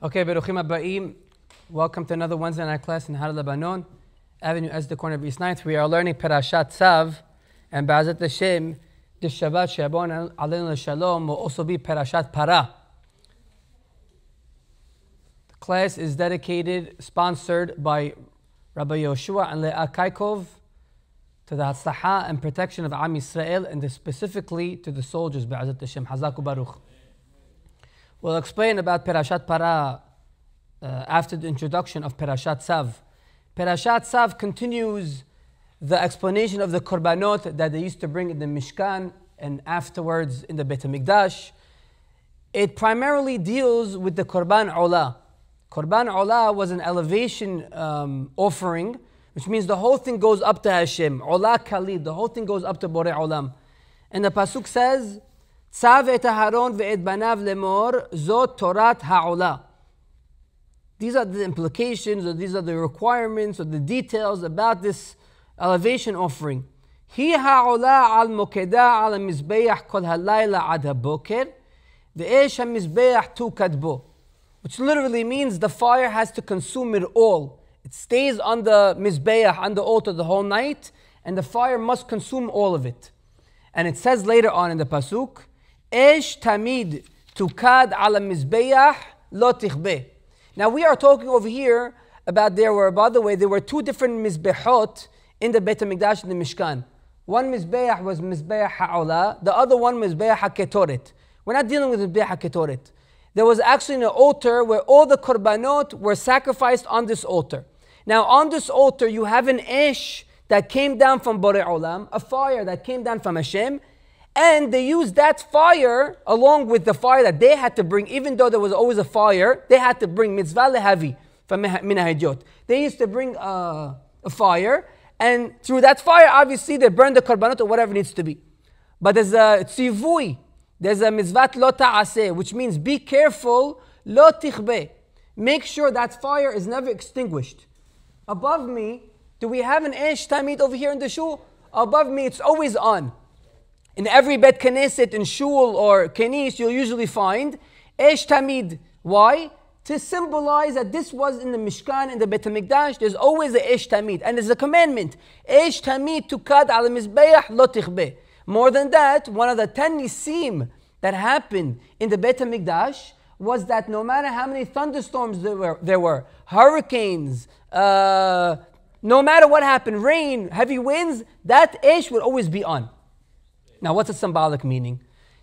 Okay, Beruchim Abbaim. Welcome to another Wednesday night class in Halebanon, Avenue S, the corner of East 9th. We are learning Perashat Tzav, and Ba'azat Hashem, this Shabbat She'abon Aleinu Shalom will also be Perashat Parah. The class is dedicated, sponsored by Rabbi Yoshua and Leah Kaikov to the Hatzlaha and protection of Am Yisrael, and specifically to the soldiers, Ba'azat Hashem. Hazaku Baruch. We'll explain about Perashat Parah after the introduction of Perashat Tzav. Perashat Tzav continues the explanation of the korbanot that they used to bring in the Mishkan and afterwards in the Beit HaMikdash. It primarily deals with the Korban Olah. Korban Olah was an elevation offering, which means the whole thing goes up to Hashem. Olah Khalid, the whole thing goes up to Borei Olam. And the Pasuk says, Tzav et Aharon ve'et banav lemor, zot Torat ha'olah. These are the implications, or these are the requirements, or the details about this elevation offering. Hi ha'olah al mokeda al mizbeach kol halayla ad haboker, ve'esh ha'mizbeach tukad bo. Which literally means the fire has to consume it all. It stays on the mizbeach, on the altar the whole night, and the fire must consume all of it. And it says later on in the Pasuk, Esh tamid tukad ala mizbeach lo tichbe. Now we are talking over here about there were two different mizbehot in the Beit HaMikdash and the Mishkan. One mizbeach was mizbeach ha'olah, the other one mizbeach ha'ketoret. We're not dealing with mizbeach ha'ketoret. There was actually an altar where all the korbanot were sacrificed on this altar. Now on this altar you have an esh that came down from Borei Olam, a fire that came down from Hashem, and they used that fire along with the fire that they had to bring, even though there was always a fire, they had to bring mitzvah lehavi from min ha'idyot. They used to bring a fire, and through that fire, obviously, they burned the korbanot or whatever it needs to be. But there's a tzivui, there's a mitzvat lo ta'aseh, which means be careful, lo tichbe. Make sure that fire is never extinguished. Above me, do we have an esh tamid over here in the shul? Above me, it's always on. In every Bet Knesset, in shul or kenis, you'll usually find esh tamid. Why? To symbolize that this was in the Mishkan, in the Beit HaMikdash, there's always a esh tamid. And there's a commandment, esh tamid tukad al mizbeach lo tichbe. More than that, one of the 10 nisim that happened in the Beit HaMikdash was that no matter how many thunderstorms there were hurricanes, no matter what happened, rain, heavy winds, that esh would always be on. Now, what's the symbolic meaning?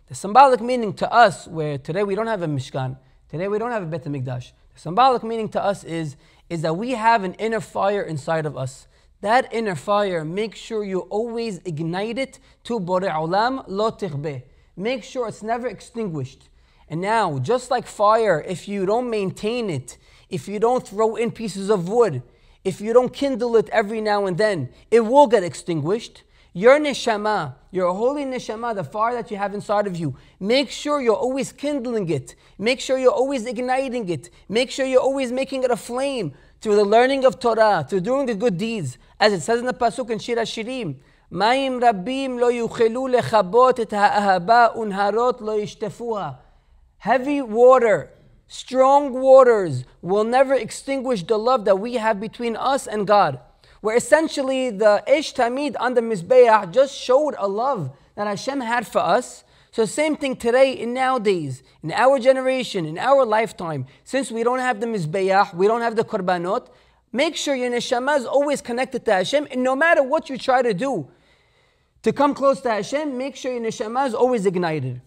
The symbolic meaning to us, where today we don't have a Mishkan, today we don't have a Beit HaMikdash, the symbolic meaning to us is that we have an inner fire inside of us. That inner fire, make sure you always ignite it to Borei Olam, lo tichbe. Make sure it's never extinguished. And now, just like fire, if you don't maintain it, if you don't throw in pieces of wood, if you don't kindle it every now and then, it will get extinguished. Your neshama, your holy neshama, the fire that you have inside of you, make sure you're always kindling it. Make sure you're always igniting it. Make sure you're always making it a flame through the learning of Torah, through doing the good deeds. As it says in the Pasuk in Shir HaShirim, Mayim rabim lo yuchelu lechabot et ha'ahaba unharot lo yishtefuha. Heavy water, strong waters will never extinguish the love that we have between us and God. Where essentially the Esh Tamid on the Mizbeach just showed a love that Hashem had for us. So same thing today in nowadays, in our generation, in our lifetime. Since we don't have the Mizbeach, we don't have the Korbanot, make sure your Neshama is always connected to Hashem. And no matter what you try to do to come close to Hashem, make sure your Neshama is always ignited.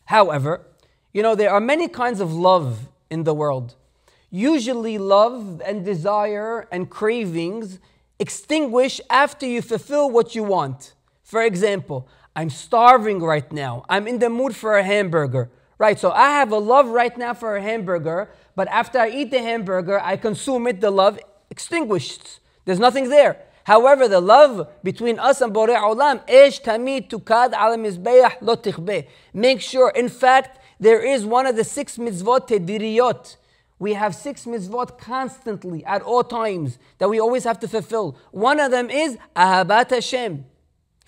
However, there are many kinds of love in the world. Usually love and desire and cravings extinguish after you fulfill what you want. For example, I'm starving right now. I'm in the mood for a hamburger. Right, so I have a love right now for a hamburger, but after I eat the hamburger, I consume it, the love extinguishes. There's nothing there. However, the love between us and Borei Olam, Esh tamid tukad ala mizbeach lo tichbe. Make sure, in fact, there is one of the 6 mitzvot tediriyot. We have 6 mitzvot constantly, at all times, that we always have to fulfill. One of them is Ahabat Hashem.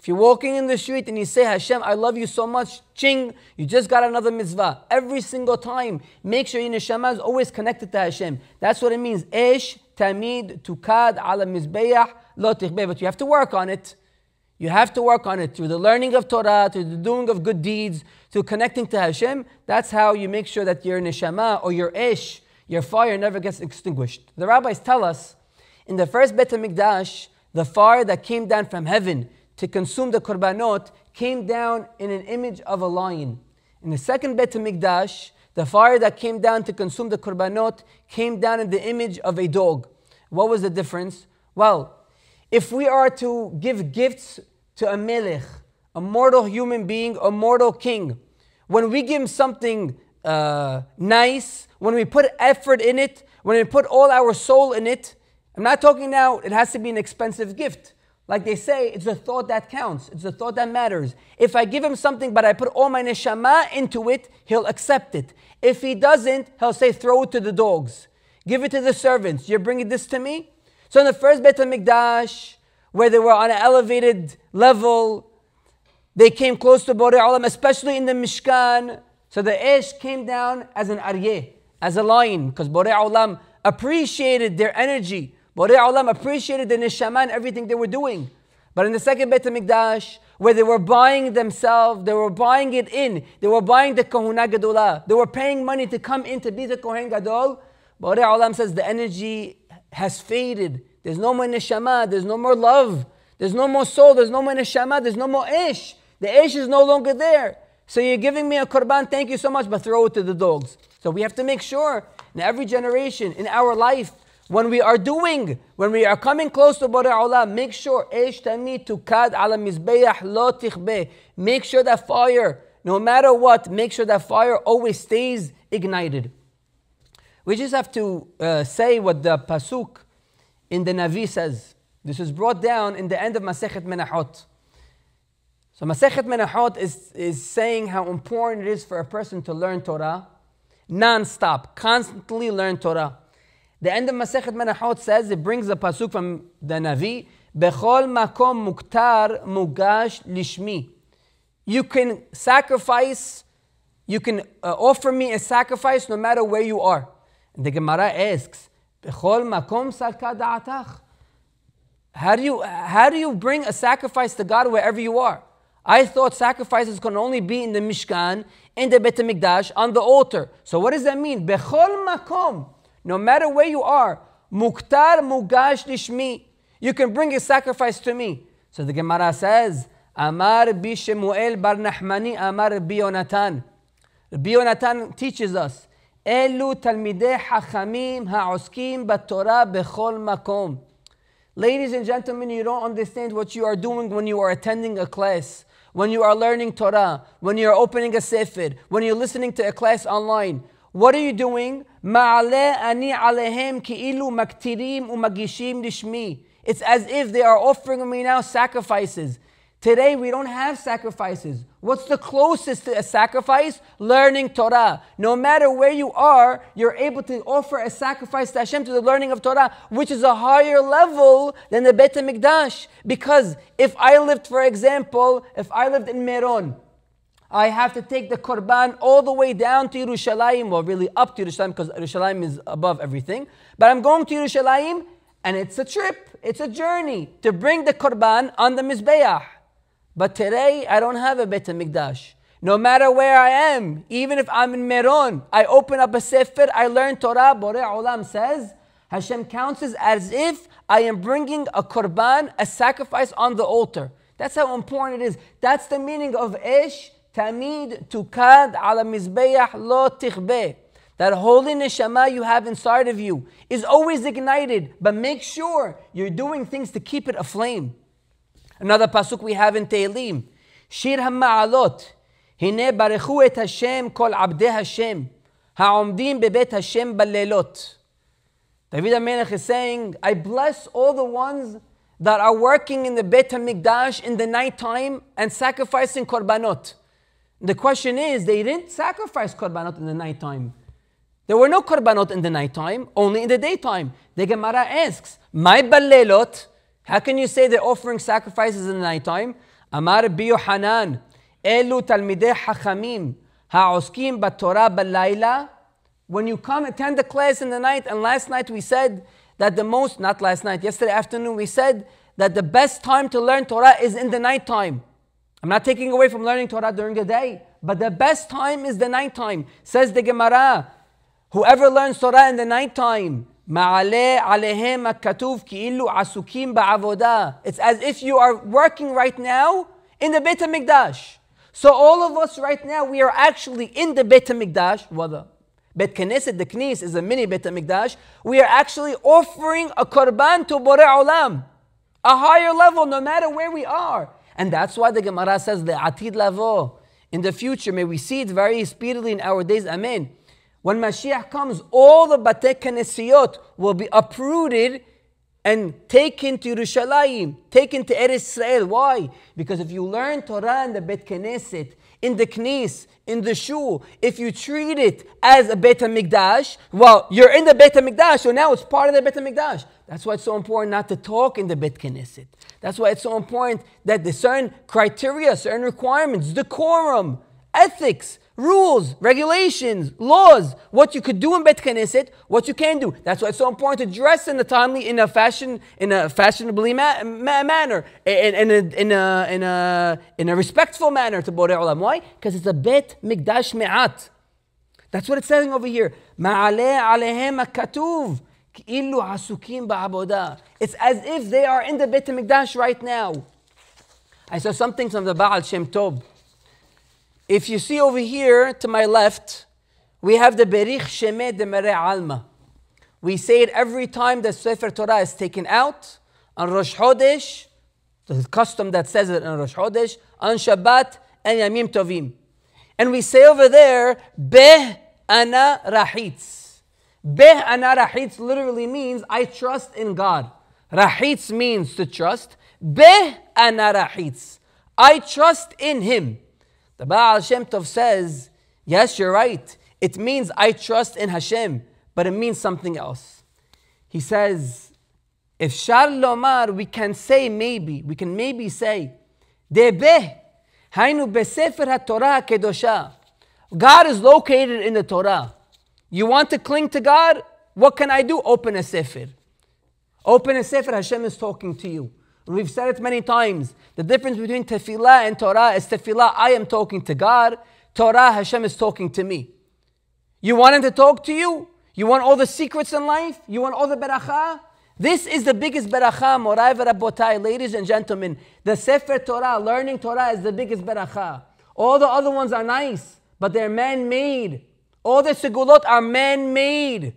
If you're walking in the street and you say, Hashem, I love you so much, ching, you just got another mitzvah. Every single time, make sure your neshama is always connected to Hashem. That's what it means. Esh tamid tukad ala mizbeach lo tichbeh. But you have to work on it. You have to work on it through the learning of Torah, through the doing of good deeds, through connecting to Hashem. That's how you make sure that your neshama or your esh, your fire, never gets extinguished. The rabbis tell us, in the first Beit HaMikdash, the fire that came down from heaven to consume the korbanot came down in an image of a lion. In the second Beit HaMikdash, the fire that came down to consume the korbanot came down in the image of a dog. What was the difference? Well, if we are to give gifts to a melech, a mortal human being, a mortal king, when we give him something nice, when we put effort in it, when we put all our soul in it, I'm not talking now, it has to be an expensive gift. Like they say, it's the thought that counts. It's the thought that matters. If I give him something, but I put all my neshama into it, he'll accept it. If he doesn't, he'll say, throw it to the dogs. Give it to the servants. You're bringing this to me? So in the first Beit HaMikdash, where they were on an elevated level, they came close to Borei Olam, especially in the Mishkan. So the Esh came down as an aryeh, as a lion, because Borei Olam appreciated their energy. Borei Olam appreciated the neshama and everything they were doing. But in the second Beit HaMikdash, where they were buying themselves, they were buying it in, they were buying the Kahuna Gadolah, they were paying money to come in to be the Kohen Gadol, Borei Olam says the energy has faded. There's no more neshama, there's no more love, there's no more soul, there's no more neshama, there's no more ish. The ish is no longer there. So you're giving me a korban, thank you so much, but throw it to the dogs. So we have to make sure in every generation, in our life, when we are coming close to Borei Olam, make sure, Eish tamid tukad ala mizbeach lo tichbeh. Make sure that fire, no matter what, make sure that fire always stays ignited. We just have to say what the pasuk in the Navi says. This is brought down in the end of Masechet Menachot. So Masechet Menachot is saying how important it is for a person to learn Torah non-stop, constantly learn Torah. The end of Masechet Menachot says, it brings a pasuk from the Navi, Bechol makom muktar mugash lishmi. You can sacrifice, you can offer me a sacrifice no matter where you are. And the Gemara asks, Bechol makom salka da'atach. How do you bring a sacrifice to God wherever you are? I thought sacrifices can only be in the Mishkan, in the Beit HaMikdash, on the altar. So what does that mean? Bechol makom. No matter where you are, muktar mugash lishmi. You can bring a sacrifice to me. So the Gemara says, Amar bi Shemuel bar Nachmani, Amar bi Yonatan. Rabbi Yonatan teaches us, Elu talmidei hachamim ha'oskim b'Torah bechol makom. Ladies and gentlemen, you don't understand what you are doing when you are attending a class, when you are learning Torah, when you are opening a sefer, when you're listening to a class online. What are you doing? Ma'aleh ani alehem ki'ilu maktirim umagishim lishmi. It's as if they are offering me now sacrifices. Today we don't have sacrifices. What's the closest to a sacrifice? Learning Torah. No matter where you are, you're able to offer a sacrifice to Hashem, to the learning of Torah, which is a higher level than the Beit HaMikdash. Because if I lived, for example, if I lived in Meron, I have to take the korban all the way down to Yerushalayim, or really up to Yerushalayim, because Yerushalayim is above everything. But I'm going to Yerushalayim, and it's a trip, it's a journey to bring the korban on the Mizbeach. But today, I don't have a Beit HaMikdash. No matter where I am, even if I'm in Meron, I open up a sefer, I learn Torah, Borei Olam says, Hashem counts as if I am bringing a korban, a sacrifice on the altar. That's how important it is. That's the meaning of Ish Tamid tukad ala mizbeach lo tichbeh. That holy neshama you have inside of you is always ignited, but make sure you're doing things to keep it aflame. Another pasuk we have in Tehillim, Shir HaMa'alot, Hine barechu et Hashem kol abdei Hashem, ha'omdim bebet Hashem balelot. David HaMelech is saying, I bless all the ones that are working in the Beit HaMikdash in the nighttime and sacrificing korbanot. The question is, they didn't sacrifice korbanot in the nighttime. There were no korbanot in the nighttime, only in the daytime. The Gemara asks, my balelot, how can you say they're offering sacrifices in the nighttime? אמר רבי יוחנן, אלו תלמידי חכמים, העוסקים בתורה בלילה. When you come attend the class in the night, and last night we said that not last night, yesterday afternoon we said that the best time to learn Torah is in the night time. I'm not taking away from learning Torah during the day, but the best time is the night time. Says the Gemara, whoever learns Torah in the night time, it's as if you are working right now in the Beit HaMikdash. So all of us right now, we are actually in the Beit HaMikdash. Bet Knesset, the Knis is a mini Beit HaMikdash. We are actually offering a korban to Borei Olam, a higher level, no matter where we are. And that's why the Gemara says, the Atid Lavo, in the future, may we see it very speedily in our days, amen. When Mashiach comes, all the Batei Knesiyot will be uprooted and taken to Yerushalayim, taken to Eretz Israel. Why? Because if you learn Torah in the Bet Knesset, in the Knis, in the Shul, if you treat it as a Beit HaMikdash, well, you're in the Beit HaMikdash, so now it's part of the Beit HaMikdash. That's why it's so important not to talk in the Bet Knesset. That's why it's so important that the certain criteria, certain requirements, decorum, ethics, rules, regulations, laws, what you could do in Bet Knesset, what you can do. That's why it's so important to dress in a fashionably manner, in a respectful manner to Borei Olam. Why? Because it's a Bet Mikdash Me'at. That's what it's saying over here. Ma'aleh alehem hakatuv ki'ilu hasukim ba'abodah. It's as if they are in the Bet Mikdash right now. I saw something from the Baal Shem Tov. If you see over here to my left, we have the Berich Shemeh de Mereh Alma. We say it every time the Sefer Torah is taken out, on Rosh Chodesh, the custom that says it on Rosh Chodesh, on Shabbat, and Yamim Tovim. And we say over there, Beh Ana Rahitz. Beh Ana Rahitz literally means, I trust in God. Rahitz means to trust. Beh Ana Rahitz. I trust in Him. The Baal Shem Tov says, yes, you're right. It means I trust in Hashem, but it means something else. He says, if Shar Lomar, we can maybe say, Debeh, Hainu Besefer HaTorah HaKedosha. God is located in the Torah. You want to cling to God? What can I do? Open a Sefer. Open a Sefer, Hashem is talking to you. We've said it many times. The difference between tefillah and Torah is tefillah, I am talking to God. Torah, Hashem is talking to me. You want Him to talk to you? You want all the secrets in life? You want all the beracha? This is the biggest beracha, Morai v'Rabotai, ladies and gentlemen. The Sefer Torah, learning Torah is the biggest beracha. All the other ones are nice, but they're man-made. All the segulot are man-made.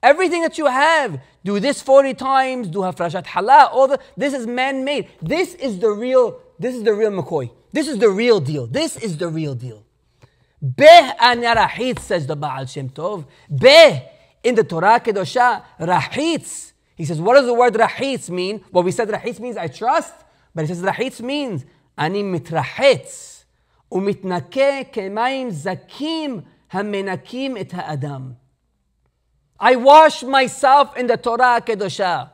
Everything that you have, do this 40 times, do Hafrashat Halal, this is man-made. This is the real McCoy. This is the real deal. This is the real deal. Beh Ana Rahitz, says the Baal Shem Tov. Beh, in the Torah Kedosha, Rahitz. He says, what does the word Rahitz mean? Well, we said Rahitz means I trust, but he says Rahitz means Ani mitrachetz, umitnake kemayim zakim hamenakim et ha'adam. I wash myself in the Torah Kedosha.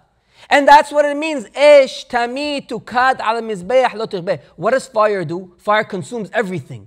And that's what it means. Esh tamid tukad al mizbeach lo tirbeh. What does fire do? Fire consumes everything.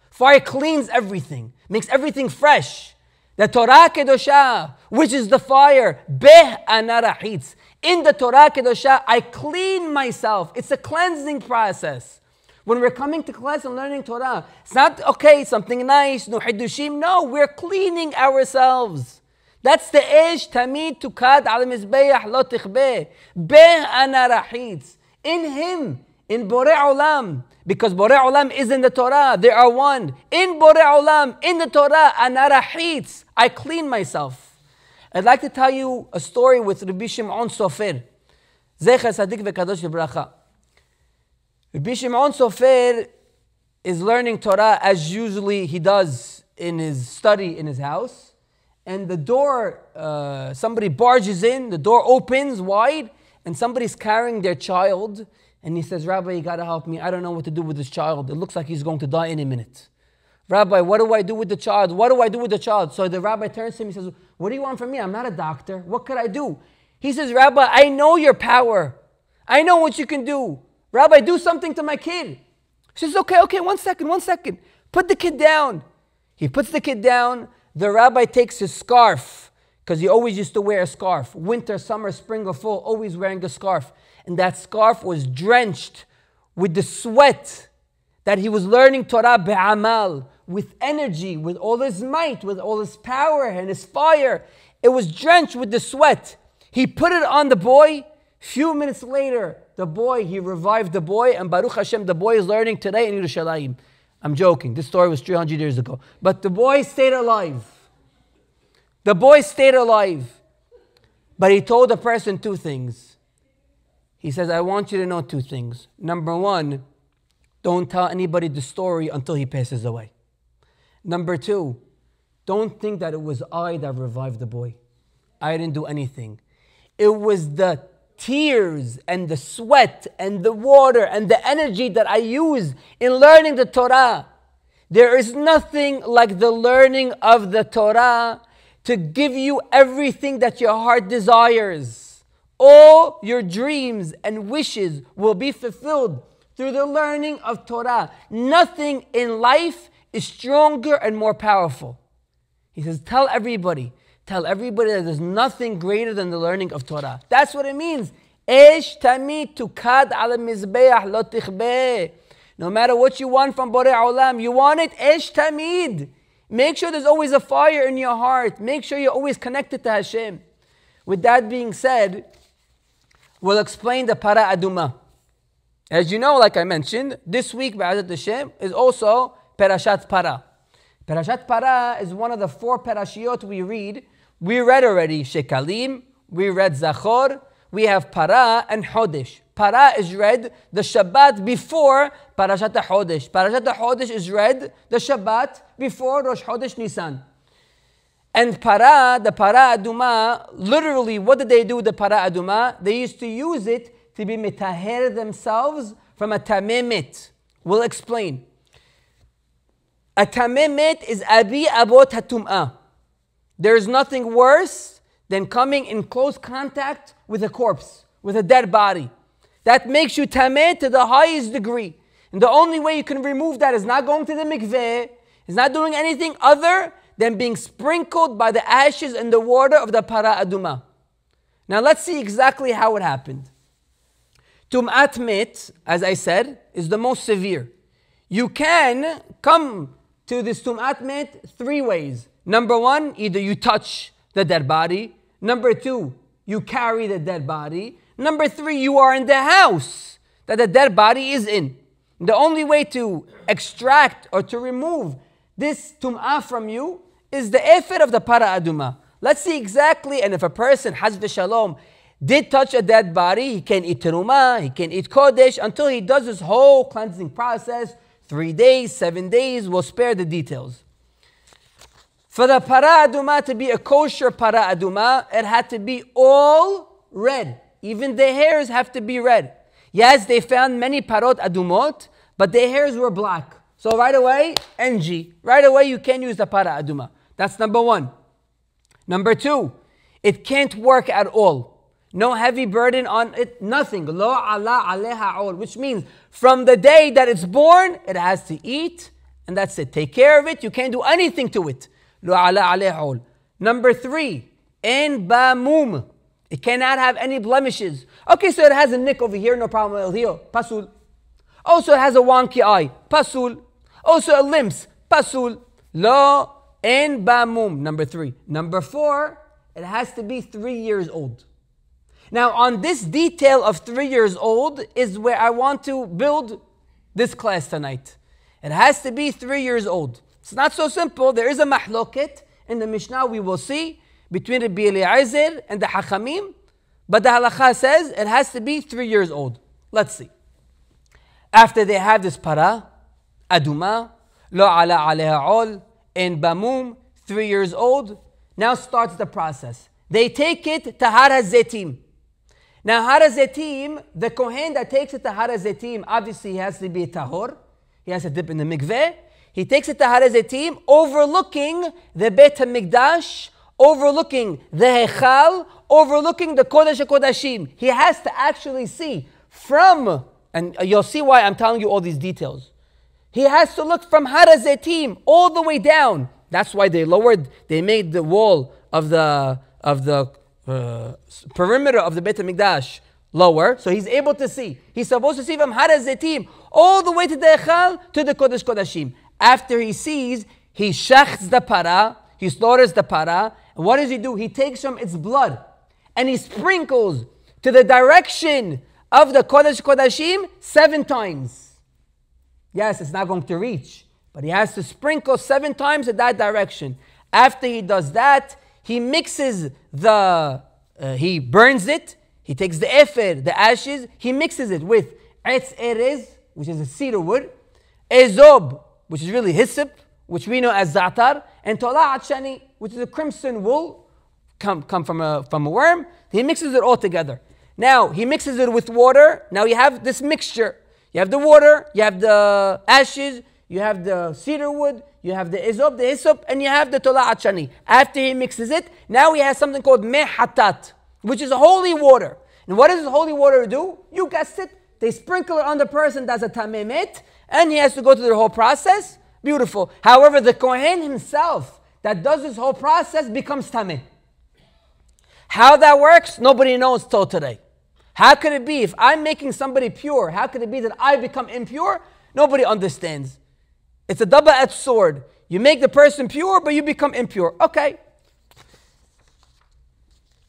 Fire cleans everything, makes everything fresh. The Torah Kedosha, which is the fire, Beh Ana Rahitz. In the Torah Kedosha, I clean myself. It's a cleansing process. When we're coming to class and learning Torah, it's not, okay, something nice, no hidushim. No, we're cleaning ourselves. That's the Esh Tamid Tukad al Mizbeach Lo Tichbeh. Beh Ana Rahitz. In Him, in Borei Olam. Because Borei Olam is in the Torah. They are one. In Borei Olam, in the Torah, Ana Rahitz. I clean myself. I'd like to tell you a story with Rabbi Shimon Sofer. Zecher Sadik V'Kadosh V'Bracha. Rabbi Shimon Sofer is learning Torah as usually he does in his study in his house. And the door, somebody barges in, the door opens wide, and somebody's carrying their child. And he says, Rabbi, you got to help me. I don't know what to do with this child. It looks like he's going to die in a minute. Rabbi, what do I do with the child? What do I do with the child? So the rabbi turns to him, he says, what do you want from me? I'm not a doctor. What could I do? He says, Rabbi, I know your power. I know what you can do. Rabbi, do something to my kid. She says, okay, 1 second. Put the kid down. He puts the kid down. The rabbi takes his scarf, because he always used to wear a scarf. Winter, summer, spring, or fall, always wearing a scarf. And that scarf was drenched with the sweat that he was learning Torah be'amal, with energy, with all his might, with all his power and his fire. It was drenched with the sweat. He put it on the boy. Few minutes later, he revived the boy, and Baruch Hashem, the boy is learning today in Yerushalayim. I'm joking. This story was 300 years ago. But the boy stayed alive. But he told the person 2 things. He says, I want you to know 2 things. Number 1, don't tell anybody the story until he passes away. Number 2, don't think that it was I that revived the boy. I didn't do anything. It was the tears and the sweat and the water and the energy that I used in learning the Torah. There is nothing like the learning of the Torah to give you everything that your heart desires. All your dreams and wishes will be fulfilled through the learning of Torah. Nothing in life is stronger and more powerful. He says, tell everybody that there's nothing greater than the learning of Torah. That's what it means. Esh tamid tukad ala mizbeach lo tikhbeh. No matter what you want from Borei Olam, you want it, Esh tamid. Make sure there's always a fire in your heart. Make sure you're always connected to Hashem. With that being said, we'll explain the Parah Aduma. As you know, like I mentioned, this week, B'ezrat Hashem, is also Perashat Parah. Perashat Parah is one of the 4 parashiot we read. We read already Shekalim, we read Zachor, we have Parah and Chodesh. Parah is read the Shabbat before Parashat HaChodesh. Parashat HaChodesh is read the Shabbat before Rosh Chodesh Nisan. And Parah, the Parah Aduma, literally, what did they do with the Parah Aduma? They used to use it to be mitaher themselves from a tamemet. We'll explain. A tamemet is abi abot hatum'ah. There is nothing worse than coming in close contact with a corpse, with a dead body. That makes you tameh to the highest degree. And the only way you can remove that is not going to the mikveh, is not doing anything other than being sprinkled by the ashes and the water of the Parah Aduma. Now let's see exactly how it happened. Tum'at met, as I said, is the most severe. You can come to this Tum'at met 3 ways. Number 1, either you touch the dead body. Number 2, you carry the dead body. Number 3, you are in the house that the dead body is in. The only way to extract or to remove this tum'ah from you is the effort of the Parah Aduma. Let's see exactly, and if a person, Haz v'Shalom, did touch a dead body, he can eat terumah, he can eat kodesh, until he does this whole cleansing process, 3 days, 7 days, we'll spare the details. For the Parah Aduma to be a kosher Parah Aduma, it had to be all red. Even the hairs have to be red. Yes, they found many Parot Adumot, but their hairs were black. So right away, NG. Right away, you can use the Parah Aduma. That's number 1. Number 2, it can't work at all. No heavy burden on it, nothing. Lo ala aleha ol, which means from the day that it's born, it has to eat, and that's it. Take care of it. You can't do anything to it. Lo ala aleha ol. Number 3, en ba mum. It cannot have any blemishes. Okay, so it has a nick over here, no problem, it'll heal. Pasul. Also, it has a wonky eye. Pasul. Also, it limps. Pasul. Lo en ba mum. Number 3. Number 4, it has to be 3 years old. Now, on this detail of 3 years old is where I want to build this class tonight. It has to be 3 years old. It's not so simple. There is a mahloket in the Mishnah, we will see, between Rabbi Eliezer and the Hachamim, but the halakha says it has to be 3 years old. Let's see. After they have this Parah Aduma, Lo ala aleha ol, and Bamum, 3 years old, now starts the process. They take it to Har HaZetim. Now Har HaZetim, the Kohen that takes it to Har HaZetim, obviously he has to be a tahor. He has to dip in the mikveh. He takes it to Har HaZetim, overlooking the Beit HaMikdash, overlooking the Hechal, overlooking the Kodesh HaKodashim. He has to actually see from and you'll see why I'm telling you all these details. He has to look from Har HaZeitim all the way down. That's why they made the wall of the perimeter of the Beit HaMikdash lower, so he's able to see. He's supposed to see from Har HaZeitim all the way to the Echal, to the Kodesh Kodashim. After he sees, he shechts the parah, he slaughters the parah, and what does he do? He takes from its blood, and he sprinkles to the direction of the Kodesh Kodashim 7 times. Yes, it's not going to reach, but he has to sprinkle 7 times in that direction. After he does that, he mixes he burns it, he takes the efer, the ashes, he mixes it with etz erez, which is a cedar wood, ezob, which is really hyssop, which we know as za'atar, and tola'at shani, which is a crimson wool, come from a worm. He mixes it all together. Now, he mixes it with water. Now you have this mixture. You have the water, you have the ashes, you have the cedar wood, you have the ezob, the hyssop, and you have the tola'at shani. After he mixes it, now he has something called meh hatat, which is a holy water. And what does holy water do? You guessed it. They sprinkle it on the person that's a tamemet, and he has to go through the whole process. Beautiful. However, the Kohen himself that does this whole process becomes tameh. How that works, nobody knows till today. How could it be? If I'm making somebody pure, how could it be that I become impure? Nobody understands. It's a double-edged sword. You make the person pure, but you become impure. Okay.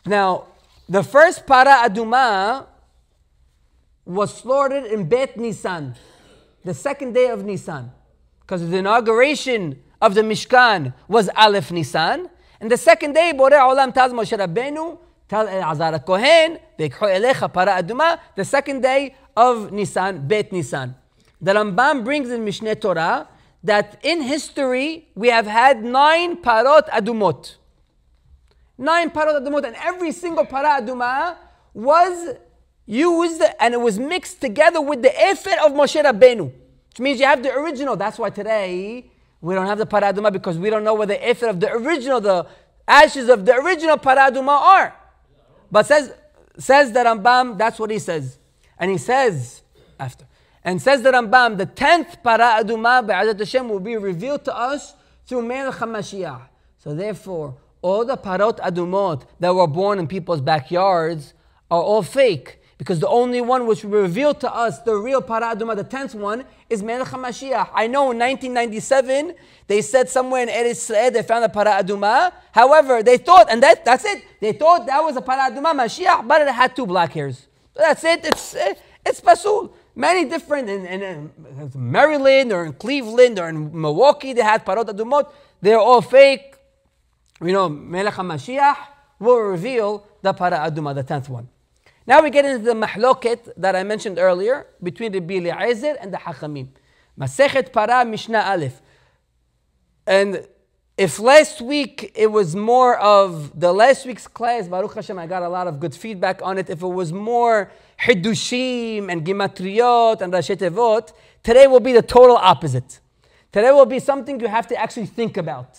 Now, the first Parah Adumah was slaughtered in Bet Nisan, the second day of Nisan, because the inauguration of the Mishkan was Aleph Nisan, and the second day, Borei Olam tells Moshe Rabbeinu, tell Elazar HaKohen, V'ekhu elecha Parah Adumah, the second day of Nisan, Bet Nisan. The Rambam brings in Mishneh Torah that in history we have had 9 Parot Adumot. 9 Parot Adumot, and every single Parah Adumah was used and it was mixed together with the efer of Moshe Rabbeinu, which means you have the original. That's why today we don't have the Parah Adumah, because we don't know where the efer of the original, the ashes of the original Parah Adumah are. But says the Rambam, that's what he says. And he says, says the Rambam, the 10th Parah Adumah Be'ezrat Hashem will be revealed to us through Melech HaMashiach. So therefore, all the Parot Adumot that were born in people's backyards are all fake. Because the only one which revealed to us, the real Parah Adumah, the 10th one, is Melech HaMashiach. I know in 1997, they said somewhere in Eretz Yisrael they found a Parah Adumah. However, they thought, and that's it, they thought that was a Parah Adumah Mashiach, but it had 2 black hairs. So that's it, it's pasul. Many different, in Maryland or in Cleveland or in Milwaukee, they had Parot Adumot. They're all fake. Melech HaMashiach will reveal the Parah Adumah, the 10th one. Now we get into the mahloket that I mentioned earlier between Rabbi Eliezer and the Hachamim. Masechet Parah Mishnah Aleph. And if last week it was more of the last week's class, Baruch Hashem, I got a lot of good feedback on it. If it was more Hidushim and Gimatriyot and Rashi Tevot, today will be the total opposite. Today will be something you have to actually think about.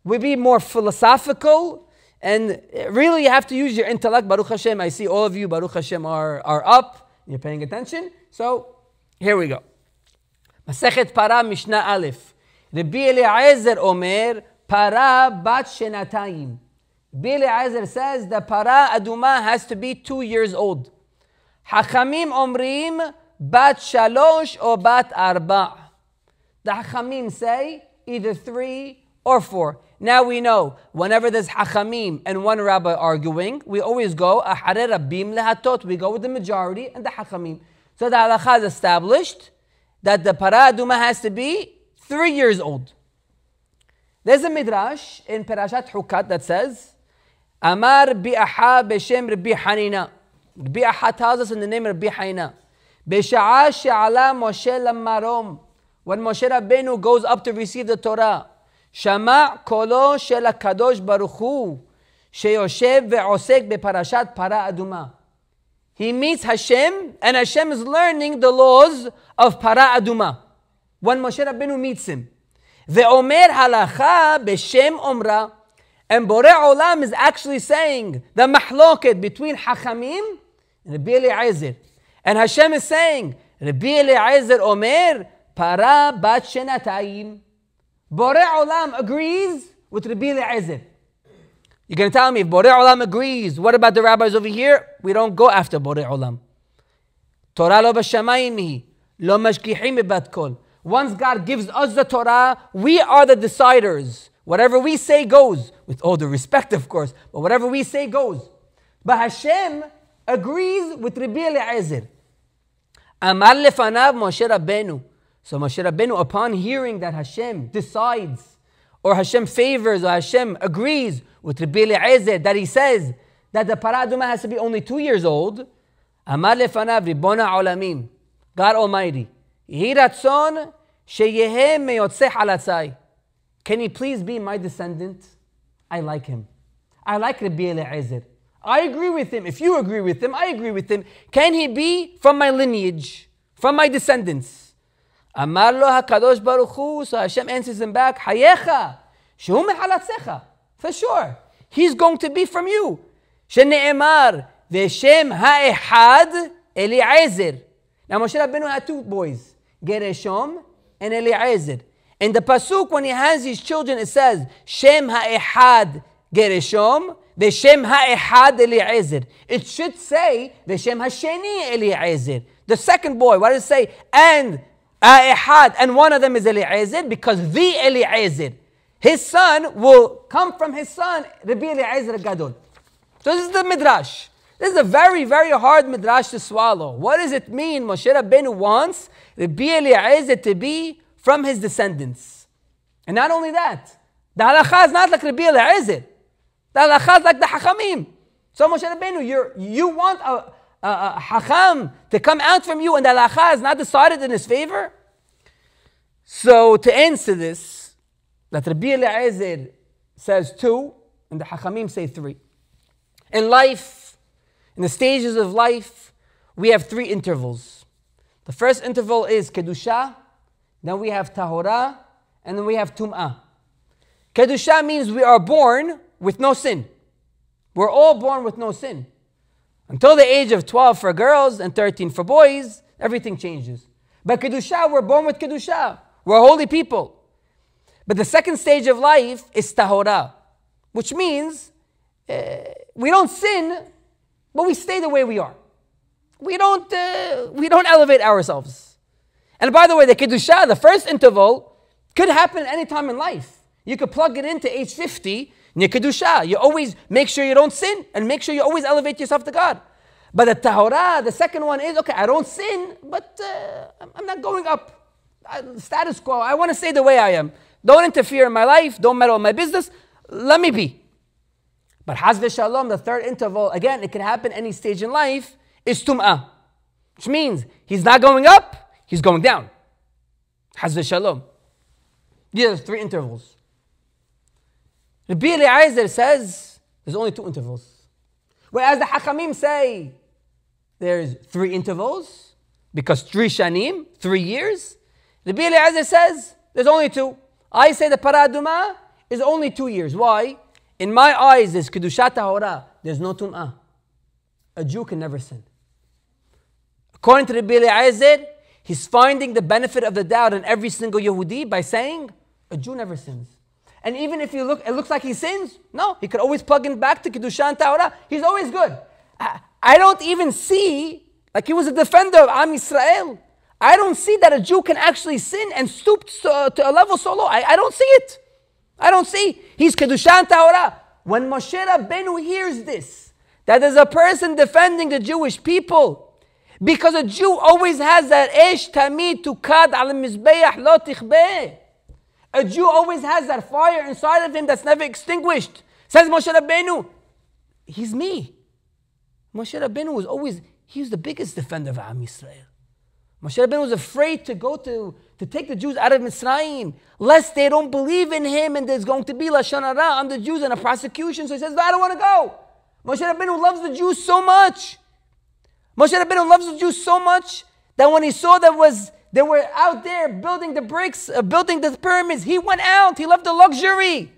We'll be more philosophical, and really you have to use your intellect. Baruch Hashem, I see all of you, Baruch Hashem, are up. You're paying attention. So, here we go. Masechet Parah Mishnah Aleph. Rabbi Eliezer Omer, Parah bat shenatayim. Rabbi Eliezer says the Parah Adumah has to be 2 years old. Hachamim Omrim, bat shalosh or bat arba. The Hachamim say either 3 or 4. Now we know, whenever there's Hachamim and one rabbi arguing, we always go, Ahare Rabbim lehatot. We go with the majority and the Hachamim. So the halakha is established that the Parah Adumah has to be 3 years old. There's a midrash in Perashat Hukat that says, Amar bi'aha b'shem Rabbi Hanina. Rabbi Aha tells us in the name of Rabbi Hanina. B'sha'a she'ala Moshe lamarom. When Moshe Rabbeinu goes up to receive the Torah, Shama kolo shel HaKadosh Baruch Hu sheyoshev ve'osek beparashat Parah Adumah. He meets Hashem, and Hashem is learning the laws of Parah Adumah when Moshe Rabbeinu meets him. Ve'omer halacha b'shem omra. And Borei Olam is actually saying the mahloket between Hachamim and Rabbi Eliezer. And Hashem is saying, Rabbi Eliezer Omer, Parah bat shenatayim. Borei Olam agrees with Rabbi Eliezer. You're going to tell me, if Borei Olam agrees, what about the rabbis over here? We don't go after Borei Olam. Torah lo b'shamayim hi, lo mashkichim bat kol. Once God gives us the Torah, we are the deciders. Whatever we say goes. With all the respect, of course. But whatever we say goes. But Hashem agrees with Rabbi Eliezer. Amar lefanav Moshe Rabbeinu. So Moshe Rabbeinu, upon hearing that Hashem decides, or Hashem favors, or Hashem agrees with Rabbi Eliezer, that he says that the Parah Adumah has to be only 2 years old, Amar lefanav Ribbona Olamim, God Almighty, Yehi ratzon sheyehem meyotzeh halatzai. Can he please be my descendant? I like him. I like Rabbi Eliezer. I agree with him. If you agree with him, I agree with him. Can he be from my lineage, from my descendants? Amar lo HaKadosh Baruch Hu. So Hashem answers him back, Hayecha, shehu mehalatzecha. For sure. He's going to be from you. Shene'emar, Veshem ha'ehad Eliezer. Now Moshe Rabbeinu had 2 boys, Gereshom and Eliezer. In the Pasuk, when he has his children, it says, Shem ha'ehad Gereshom, Veshem ha'ehad Eliezer. It should say, Veshem ha'sheni Eliezer. The second boy, what does it say? And ha'ehad, and one of them is Eliezer, because the Eliezer, his son, will come from his son, Rabbi Eliezer Gadol. So this is the Midrash. This is a very, very hard Midrash to swallow. What does it mean? Moshe Rabbeinu wants Rabbi Eliezer to be from his descendants. And not only that, the halakha is not like Rabbi Eliezer. The halakha is like the hachamim. So Moshe Rabbeinu, you want a hacham to come out from you, and the halakha is not decided in his favor? So to answer this, that Rabbi Eliezer says 2, and the hachamim say 3. In life, in the stages of life, we have 3 intervals. The first interval is Kedusha, then we have Tahorah, and then we have Tum'ah. Kedusha means we are born with no sin. We're all born with no sin. Until the age of 12 for girls and 13 for boys, everything changes. But Kedusha, we're born with Kedusha. We're holy people. But the second stage of life is Tahorah, which means we don't sin, but we stay the way we are. We don't elevate ourselves. And by the way, the Kedusha, the first interval, could happen at any time in life. You could plug it into age 50, and your Kedusha. You always make sure you don't sin, and make sure you always elevate yourself to God. But the Tahorah, the second one is, okay, I don't sin, but I'm not going up. Status quo, I want to stay the way I am. Don't interfere in my life, don't meddle in my business, let me be. But Haz v'Shalom, the third interval, again, it can happen any stage in life, is Tum'ah. Which means, he's not going up, he's going down. Haz v'Shalom. These are the 3 intervals. Rabbi Eliezer says, there's only 2 intervals. Whereas the Hachamim say, there's 3 intervals, because 3 shanim, 3 years. Rabbi Eliezer says, there's only 2. I say the Parah Adumah is only 2 years. Why? In my eyes, there's Kedushat Tahorah. There's no Tum'ah. A Jew can never sin. According to Rabbi Eliezer, he's finding the benefit of the doubt in every single Yehudi by saying, a Jew never sins. And even if it looks like he sins, no, he could always plug in back to Kedusha and Tahorah. He's always good. I don't even see, like he was a defender of Am Yisrael, I don't see that a Jew can actually sin and stoop to a level so low. I don't see it. I don't see. He's Kedusha and Tahorah. When Moshe Rabbeinu hears this, that there's a person defending the Jewish people, because a Jew always has that Esh Tamid Tukad al Mizbeach Lo Tichbeh. A Jew always has that fire inside of him that's never extinguished. Says Moshe Rabbeinu, he's me. Moshe Rabbeinu was always, he was the biggest defender of Am Yisrael. Moshe Rabbeinu was afraid to go to take the Jews out of Mitzrayim, lest they don't believe in him and there's going to be Lashon Hara on the Jews and a prosecution. So he says, no, I don't want to go. Moshe Rabbeinu loves the Jews so much. Moshe Rabbeinu loves the Jews so much that when he saw they were out there building the bricks, building the pyramids, he went out. He left the luxury.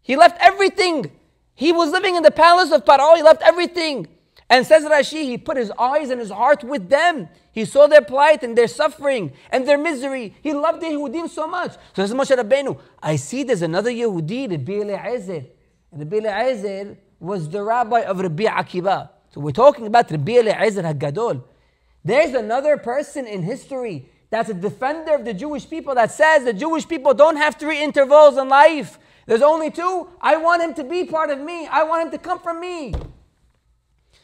He left everything. He was living in the palace of Parah. He left everything. And says Rashi, he put his eyes and his heart with them. He saw their plight and their suffering and their misery. He loved the Yehudim so much. So says Moshe Rabbeinu, I see there's another Yehudi, Rabbi Eliezer. And Rabbi Eliezer was the rabbi of Rabbi Akiva. So we're talking about Rabbi Eliezer HaGadol. There's another person in history that's a defender of the Jewish people that says the Jewish people don't have 3 intervals in life. There's only 2. I want him to be part of me. I want him to come from me.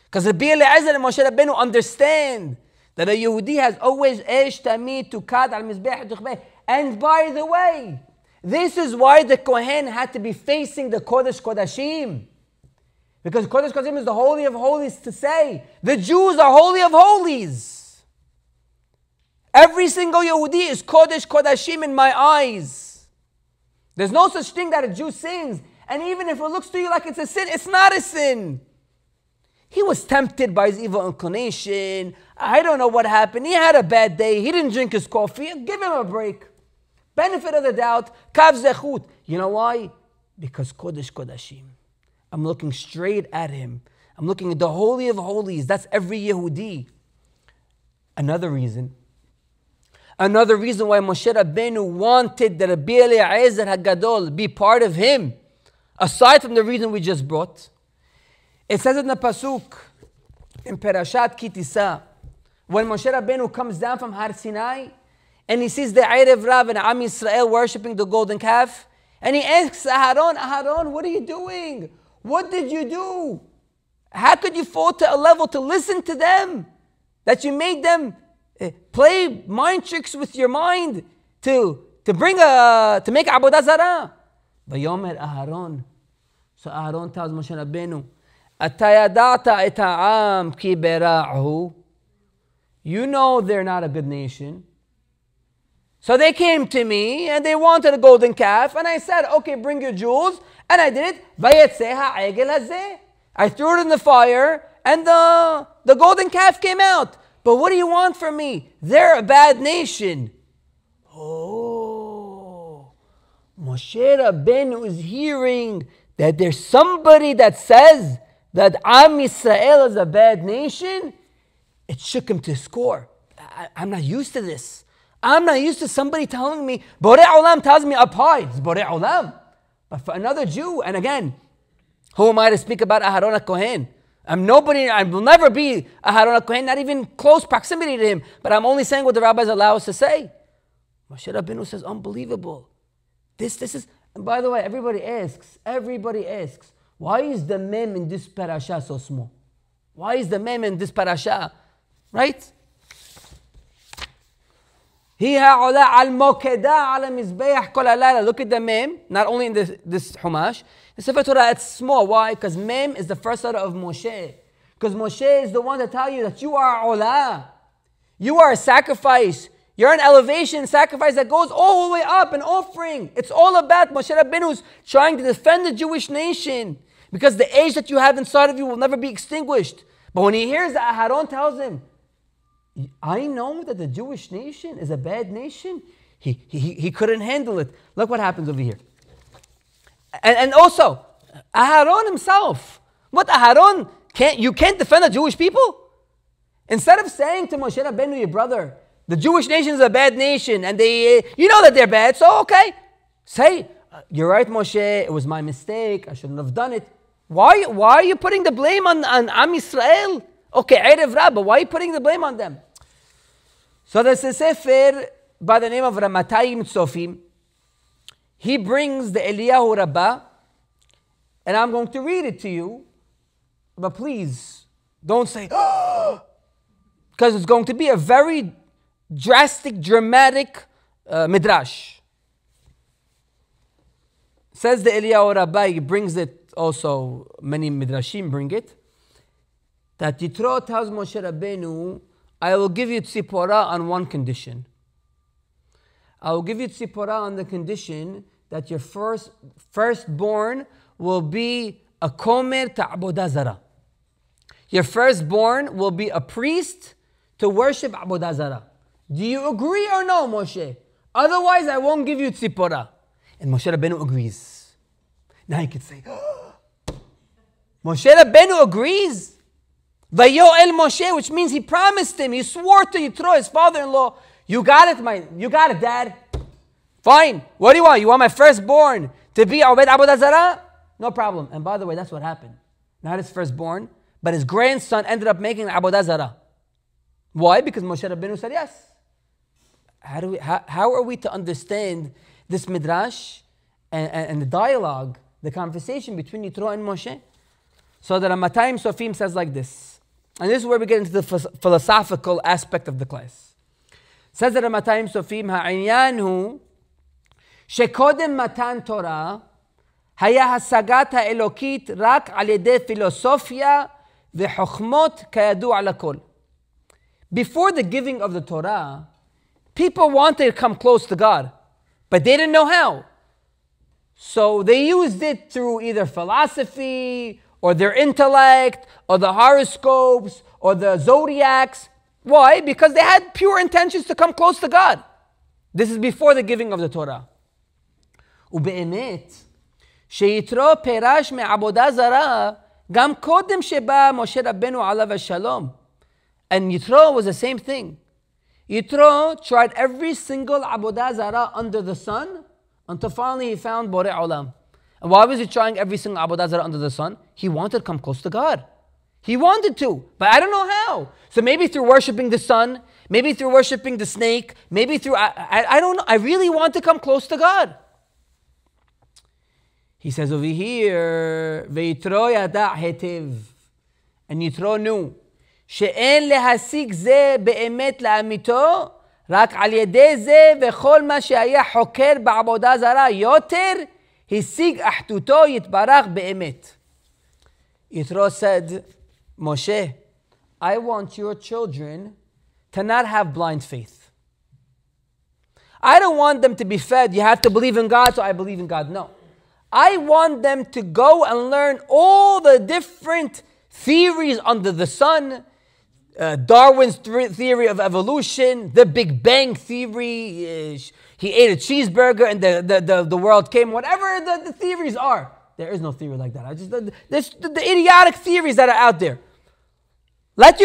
Because Rabbi Eliezer and Moshe Rabbeinu understand that a Yehudi has always esh tamid tukad al mizbeh tukhbeh. And by the way, this is why the Kohen had to be facing the Kodesh Kodashim. Because Kodesh Kodashim is the Holy of Holies to say. The Jews are Holy of Holies. Every single Yehudi is Kodesh Kodashim in my eyes. There's no such thing that a Jew sins. And even if it looks to you like it's a sin, it's not a sin. He was tempted by his evil inclination. I don't know what happened. He had a bad day. He didn't drink his coffee. Give him a break. Benefit of the doubt. Kav zechut. You know why? Because Kodesh Kodashim. I'm looking straight at him. I'm looking at the Holy of Holies. That's every Yehudi. Another reason why Moshe Rabbeinu wanted that Rabbi Eliezer HaGadol be part of him, aside from the reason we just brought, it says in the Pasuk, in Perashat Kitisa, when Moshe Rabbeinu comes down from Har Sinai, and he sees the Erev Rav and Am Yisrael worshipping the golden calf, and he asks Aharon, what are you doing? What did you do? How could you fall to a level to listen to them? That you made them play mind tricks with your mind to make Avodah Zarah. Vayomer Aharon. So Aharon tells Moshe Rabbeinu, you know they're not a good nation. So they came to me and they wanted a golden calf, and I said, okay, bring your jewels, and I did it. I threw it in the fire, and the golden calf came out. But what do you want from me? They're a bad nation. Oh, Moshe Rabbeinu is hearing that there's somebody that says that Am Yisrael is a bad nation. It shook him to his core. I'm not used to this. I'm not used to somebody telling me, Borei Olam tells me up high. It's Borei Olam. But for another Jew, and again, who am I to speak about Aharon HaKohen? I'm nobody, I will never be Aharon HaKohen, not even close proximity to him. But I'm only saying what the rabbis allow us to say. Moshe Rabbeinu says, unbelievable. This is, and by the way, everybody asks, why is the mem in this parasha so small? Why is the mem in this parasha? Right? Look at the mem, not only in this Humash. The Sefer Torah, it's small. Why? Because mem is the first letter of Moshe. Because Moshe is the one to tell you that you are olah. You are a sacrifice. You're an elevation sacrifice that goes all the way up, an offering. It's all about Moshe Rabbeinu's trying to defend the Jewish nation. Because the age that you have inside of you will never be extinguished. But when he hears that Aharon tells him, I know that the Jewish nation is a bad nation, he couldn't handle it. Look what happens over here. And also, Aharon himself. What, Aharon, you can't defend the Jewish people? Instead of saying to Moshe Rabbeinu, your brother, the Jewish nation is a bad nation, and you know that they're bad, so okay. Say, you're right, Moshe, it was my mistake, I shouldn't have done it. Why are you putting the blame on Am Yisrael? Okay, Erev Rab, but why are you putting the blame on them? So there's a sefer by the name of Ramatayim Tzofim. He brings the Eliyahu Rabbah, and I'm going to read it to you. But please, don't say, because it's going to be a very drastic, dramatic midrash. Says the Eliyahu Rabbah, he brings it also, many midrashim bring it, that Yitro tells Moshe Rabbeinu, I will give you tzipora on one condition. I will give you tzipora on the condition that your firstborn will be a komer ta'abodah zara. Your firstborn will be a priest to worship Avodah Zarah. Do you agree or no, Moshe? Otherwise, I won't give you tzipora. And Moshe Rabbeinu agrees. Now you could say, Moshe Rabbeinu agrees? Vayoel Moshe, which means he promised him, he swore to Yitro, his father-in-law, you got it, Dad. Fine. What do you want? You want my firstborn to be Obed Avodah Zarah? No problem. And by the way, that's what happened. Not his firstborn, but his grandson ended up making Avodah Zarah. Why? Because Moshe Rabbeinu said yes. How are we to understand this midrash and the dialogue, the conversation between Yitro and Moshe? So the Ramatayim Sofim says like this. And this is where we get into the philosophical aspect of the class. Says the Ramatayim Sofim, Ha'inyan hu shekodem matan Torah היה השגת האלוקית רק על ידי פילוסופיה וחוכמות כידוע לכל. Before the giving of the Torah, people wanted to come close to God, but they didn't know how. So they used it through either philosophy, or their intellect, or the horoscopes, or the zodiacs. Why? Because they had pure intentions to come close to God. This is before the giving of the Torah. ובאמת, שיתרו פירש מעבודה זרה, גם קודם שבא משה רבנו עליו השלום. And Yitro was the same thing. Yitro tried every single Avodah Zarah under the sun until finally he found Borei Olam. And why was he trying every single Avodah Zarah under the sun? He wanted to come close to God. He wanted to, but I don't know how. So maybe through worshiping the sun, maybe through worshiping the snake, maybe through, I don't know. I really want to come close to God. He says over here, Ve'yitro yada hetiv. And Yitro knew, שאין להשיג זה באמת לאמיתו, רק על ידי זה וכל מה שהיה חוקר בעבודה זרה יותר, השיג אחדותו יתברך באמת. Yitro said, Moshe, I want your children to not have blind faith. I don't want them to be fed, you have to believe in God, so I believe in God. No. I want them to go and learn all the different theories under the sun, Darwin's theory of evolution, the Big Bang theory, he ate a cheeseburger and the world came, whatever the theories are. There is no theory like that. The idiotic theories that are out there. Let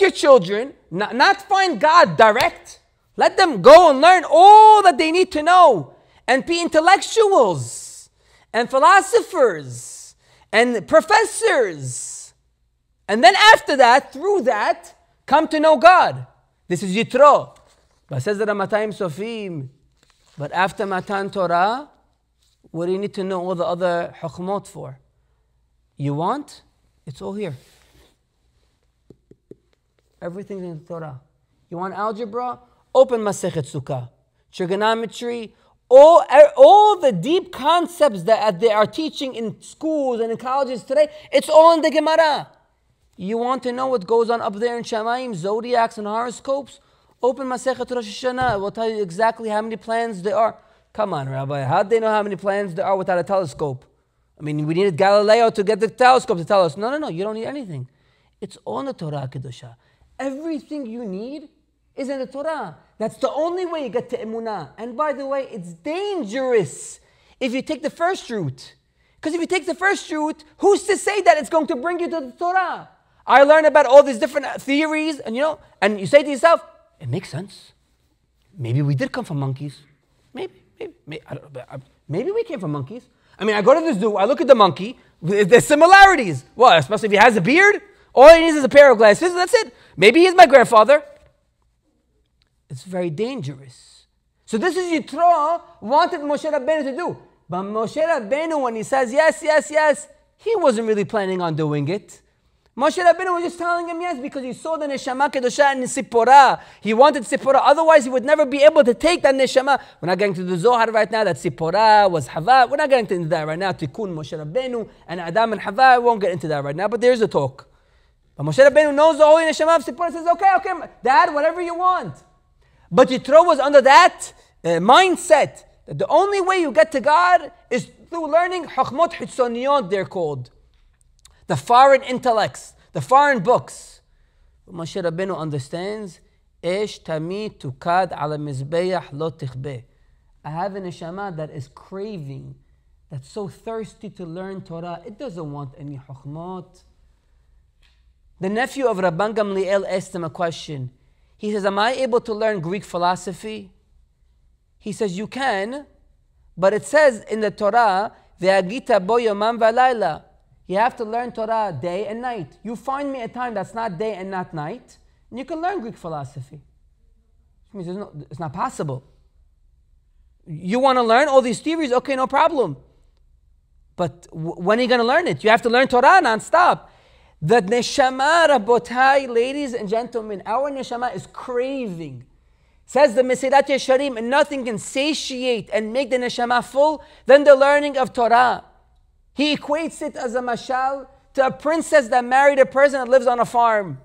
your children not find God direct. Let them go and learn all that they need to know and be intellectuals and philosophers and professors. And then after that, through that, come to know God. This is Yitro. But says the Ramatayim Sofim, but after Matan Torah, what do you need to know all the other hukhmot for? You want? It's all here. Everything's in the Torah. You want algebra? Open Masechet Sukkah. Trigonometry. All the deep concepts that they are teaching in schools and in colleges today, it's all in the Gemara. You want to know what goes on up there in Shamayim, zodiacs and horoscopes? Open Masechet Rosh Hashanah. We'll tell you exactly how many planets there are. Come on, Rabbi. How do they know how many planets there are without a telescope? I mean, we needed Galileo to get the telescope to tell us. No. You don't need anything. It's all in the Torah Kedusha. Everything you need is in the Torah. That's the only way you get to Emunah. And by the way, it's dangerous if you take the first route. Because if you take the first route, who's to say that it's going to bring you to the Torah? I learned about all these different theories, and you say to yourself, it makes sense. Maybe we did come from monkeys. Maybe we came from monkeys. I mean, I go to the zoo, I look at the monkey, there's similarities. Well, especially if he has a beard, all he needs is a pair of glasses, that's it. Maybe he's my grandfather. It's very dangerous. So this is Yitro wanted Moshe Rabbeinu to do. But Moshe Rabbeinu, when he says yes, he wasn't really planning on doing it. Moshe Rabbeinu was just telling him yes because he saw the neshama kedusha in Sipporah. He wanted Sipporah. Otherwise, he would never be able to take that neshama. We're not getting to the Zohar right now that Sipporah was Hava. We're not getting into that right now. Tikkun Moshe Rabbeinu and Adam and Hava. We won't get into that right now, but there's a talk. But Moshe Rabbeinu knows the holy neshama of Sipporah. Says, okay, Dad, whatever you want. But Yitro was under that mindset that the only way you get to God is through learning Chachmot Hitzoniyot, they're called. The foreign intellects, the foreign books. But Moshe Rabbeinu understands, Esh tamid tukad ala mizbeach lo tichbeh. I have a neshama that is craving, that's so thirsty to learn Torah. It doesn't want any Chachmot. The nephew of Rabban Gamliel asked him a question. He says, am I able to learn Greek philosophy? He says, you can, but it says in the Torah, Ve'agita bo yomam v'alayla. You have to learn Torah day and night. You find me a time that's not day and not night, and you can learn Greek philosophy. Which means it's not possible. You want to learn all these theories? Okay, no problem. But when are you going to learn it? You have to learn Torah non-stop. The neshama, rabotai, ladies and gentlemen, our neshama is craving. Says the Mesilat Yesharim, and nothing can satiate and make the neshama full than the learning of Torah. He equates it as a mashal to a princess that married a person that lives on a farm.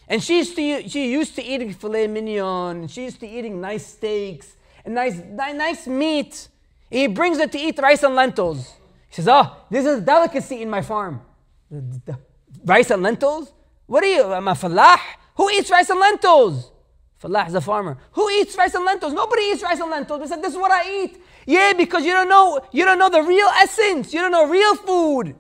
And she used to eating filet mignon, and she used to eating nice steaks, and nice meat. He brings her to eat rice and lentils. He says, oh, this is a delicacy in my farm. Rice and lentils? What are you, I'm a fallah? Who eats rice and lentils? Fallah is a farmer. Who eats rice and lentils? Nobody eats rice and lentils. They said, this is what I eat. Yeah, because you don't know the real essence. You don't know real food.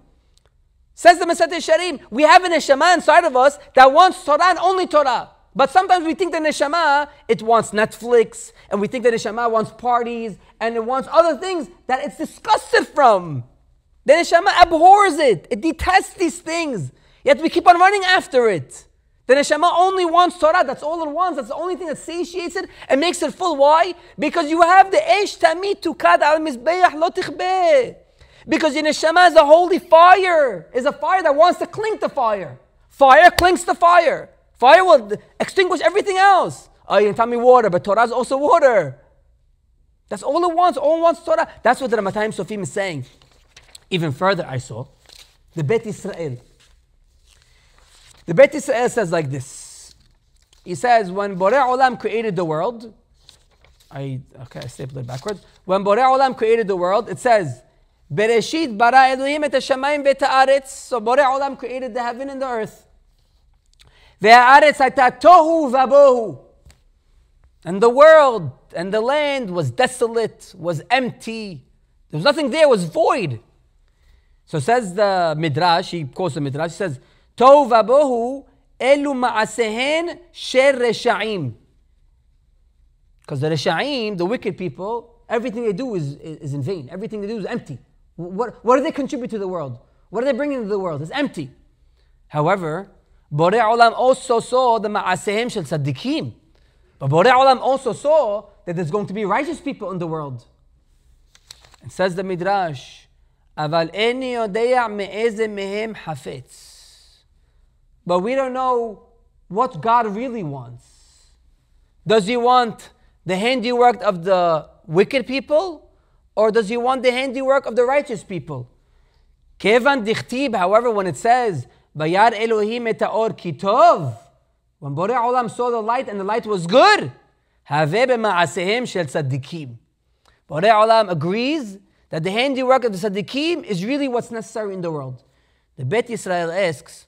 Says the Mesilat Yesharim, we have a neshama inside of us that wants Torah and only Torah. But sometimes we think the neshama, it wants Netflix, and we think the neshama wants parties, and it wants other things that it's disgusted from. The neshama abhors it. It detests these things. Yet we keep on running after it. The neshama only wants Torah. That's all it wants. That's the only thing that satiates it and makes it full. Why? Because you have the Eish Tamid Tukad al Mizbeach Lo Tichbeh. Because your neshama is a holy fire. Is a fire that wants to cling to fire. Fire clings to fire. Fire will extinguish everything else. Oh, you can tell me water, but Torah is also water. That's all it wants. All it wants Torah. That's what the Ramatayim Sofim is saying. Even further, I saw the Bet Israel. The Bet Israel says like this. He says, when Borei Olam created the world, I stapled it backwards. When Borei Olam created the world, it says, Bereshit bara Elohim et hashamayim ve'et haaretz. So Borei Olam created the heaven and the earth. Ve'haaretz hayta tohu vabohu. And the world and the land was desolate, was empty. There was nothing there, it was void. So says the Midrash, he quotes the Midrash, he says, Tohu vabohu elu ma'asehen sher resha'im. Because the resha'im, the wicked people, everything they do is in vain. Everything they do is empty. What do they contribute to the world? What are they bringing to the world? It's empty. However, Borei Olam also saw the ma'asehem shel tzaddikim. But Borei Olam also saw that there's going to be righteous people in the world. And says the Midrash, Aval eni yodea me'eze mehem hafetz. But we don't know what God really wants. Does He want the handiwork of the wicked people? Or does He want the handiwork of the righteous people? Kevan dichtib, however, when it says, Vayar Elohim et ha'or ki tov, when Borei Olam saw the light and the light was good, Haveh b'ma'asehem shel tzaddikim. Borei Olam agrees that the handiwork of the tzaddikim is really what's necessary in the world. The Bet Yisrael asks,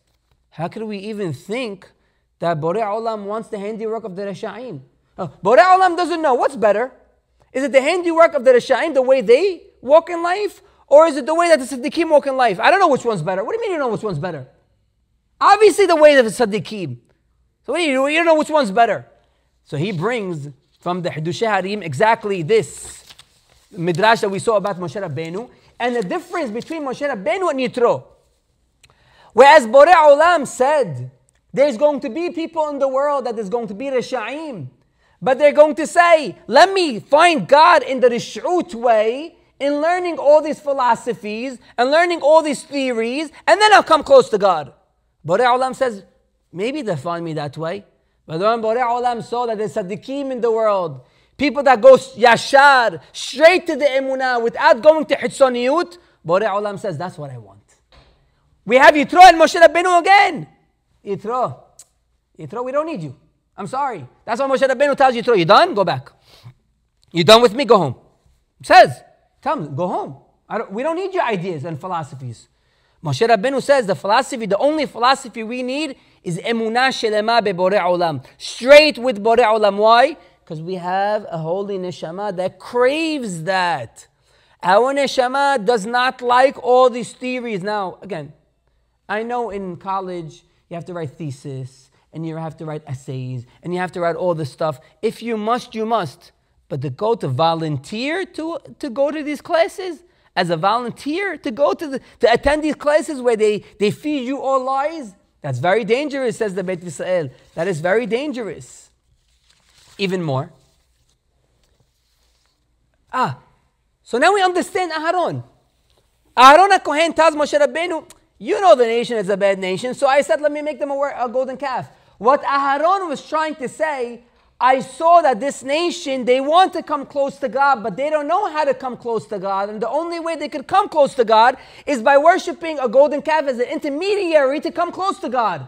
how can we even think that Borei Olam wants the handiwork of the Resha'im? Borei Olam doesn't know. What's better? Is it the handiwork of the Resha'im, the way they walk in life? Or is it the way that the Tzaddikim walk in life? I don't know which one's better. What do you mean you don't know which one's better? Obviously the way of the Tzaddikim. So what do you do? You don't know which one's better. So he brings from the Hidushei Harim exactly this Midrash that we saw about Moshe Rabbeinu and the difference between Moshe Rabbeinu and Yitro. Whereas Borei Olam said, there's going to be people in the world that is going to be Resha'im. But they're going to say, let me find God in the Rish'ut way, in learning all these philosophies, and learning all these theories, and then I'll come close to God. Borei Olam says, maybe they'll find me that way. But when Borei Olam saw that there's Tzaddikim in the world, people that go yashar, straight to the emunah, without going to Hitzoniyut, Borei Olam says, that's what I want. We have Yitro and Moshe Rabbeinu again. Yitro, we don't need you. I'm sorry. That's why Moshe Rabbeinu tells Yitro, you done? Go back. You done with me? Go home. Says, tell him, go home. We don't need your ideas and philosophies. Moshe Rabbeinu says the only philosophy we need is emunah shelema be Borei Olam. Straight with Borei Olam. Why? Because we have a holy neshama that craves that. Our neshama does not like all these theories. Now, again, I know in college you have to write thesis, and you have to write essays, and you have to write all this stuff. If you must, you must. But to go to volunteer to go to these classes, as a volunteer, to attend these classes where they feed you all lies, that's very dangerous, says the Beit Yisrael. That is very dangerous. Even more. So now we understand Aharon. Aharon HaKohen tells Moshe Rabbeinu, you know the nation is a bad nation, so I said, let me make them a golden calf. What Aharon was trying to say, I saw that this nation, they want to come close to God, but they don't know how to come close to God. And the only way they could come close to God is by worshiping a golden calf as an intermediary to come close to God.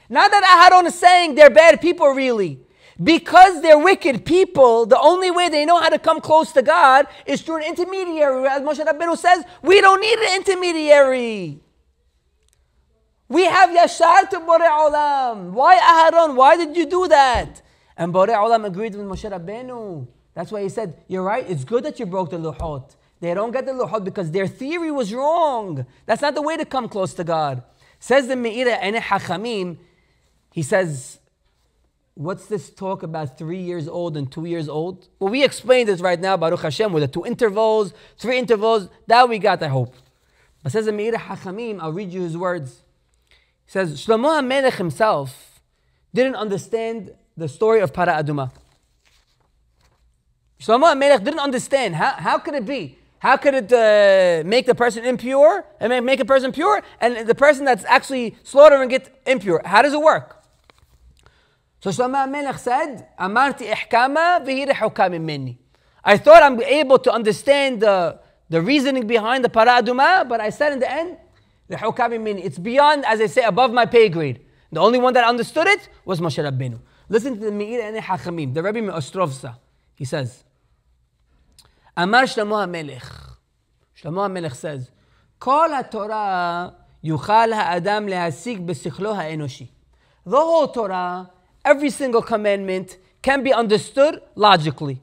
Not that Aharon is saying they're bad people really. Because they're wicked people, the only way they know how to come close to God is through an intermediary. As Moshe Rabbeinu says, we don't need an intermediary. We have Yashar to Borei Olam. Why Aharon? Why did you do that? And Borei Olam agreed with Moshe Rabbeinu. That's why he said, you're right, it's good that you broke the Luhot. They don't get the Luhot because their theory was wrong. That's not the way to come close to God. Says the Me'ira Ene Hachamim, he says, what's this talk about 3 years old and 2 years old? Well, we explained this right now, Baruch Hashem, with the 2 intervals, 3 intervals. That we got, I hope. But says the Me'ira Hachamim, I'll read you his words. He says, Shlomo HaMelech himself didn't understand the story of Parah Aduma. Shlomo HaMelech didn't understand. How could it be? How could it make the person impure and make a person pure and the person that's actually slaughtering it impure? How does it work? So Shlomo HaMelech said, Amarti ihkama v'hi rehukah minni. I thought I'm able to understand the reasoning behind the Parah Aduma, but I said in the end, rehukah minni. It's beyond, as I say, above my pay grade. The only one that understood it was Moshe Rabbeinu. Listen to the Me'ir Ene Hachamim, the Rebbe Me'ostrovsa. He says, Amar Shlomo HaMelech. Shlomo HaMelech says, Kol HaTorah yuchal ha'adam le'asik b'sichlo ha'enoshi. The whole Torah, every single commandment can be understood logically.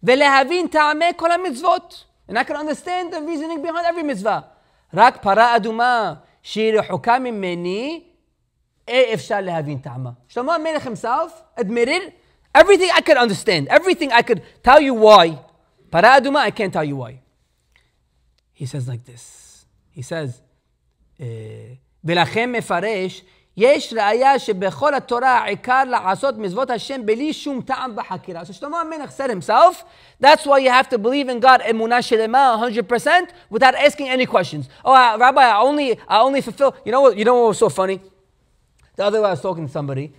Ve'lehavin ta'ameh kol ha'mitzvot. And I can understand the reasoning behind every mitzvah. Rak Parah Aduma she'hi rehukah mimeni Shlomo HaMelech himself admitted everything I could understand, everything I could tell you why. Parah Aduma, I can't tell you why. He says like this. He says, ולכן מפרש, יש ראיה שבכל התורה העיקר לעשות מצוות השם בלי שום טעם בחקירה. So Shlomo HaMelech said himself, that's why you have to believe in God emunah shelema 100% without asking any questions. Oh, Rabbi, I only fulfill. You know what was so funny? The other day I was talking to somebody,